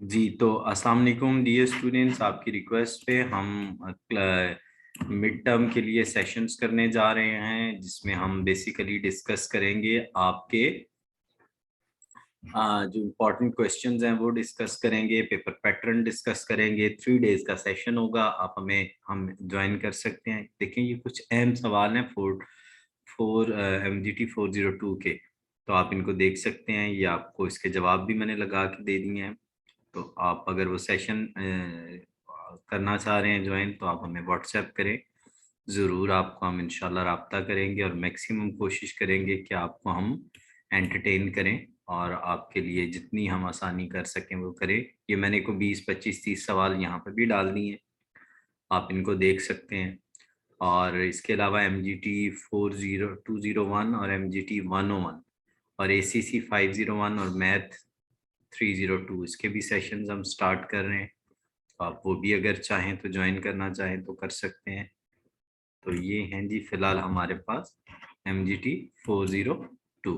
जी, तो अस्सलाम वालेकुम डियर स्टूडेंट्स, आपकी रिक्वेस्ट पे हम मिड टर्म के लिए सेशंस करने जा रहे हैं, जिसमें हम बेसिकली डिस्कस करेंगे आपके जो इम्पोर्टेंट क्वेश्चंस हैं वो डिस्कस करेंगे, पेपर पैटर्न डिस्कस करेंगे। 3 डेज का सेशन होगा, आप हम ज्वाइन कर सकते हैं। देखें, ये कुछ अहम सवाल हैं फोर MGT 402 के, तो आप इनको देख सकते हैं। ये आपको इसके जवाब भी मैंने लगा के दे दिए हैं। तो आप अगर वो सेशन करना चाह रहे हैं ज्वाइन, तो आप हमें व्हाट्सएप करें। ज़रूर आपको हम इंशाल्लाह राब्ता करेंगे और मैक्सिमम कोशिश करेंगे कि आपको हम एंटरटेन करें और आपके लिए जितनी हम आसानी कर सकें वो करें। ये मैंने को 20, 25, 30 सवाल यहाँ पर भी डाल दिए हैं, आप इनको देख सकते हैं। और इसके अलावा MGT 201 और MGT 101 और ACC 501 और मैथ 302, इसके भी सेशंस हम स्टार्ट कर रहे हैं। तो आप वो भी अगर चाहें तो ज्वाइन करना चाहें तो कर सकते हैं। तो ये हैं जी फिलहाल हमारे पास MGT 402।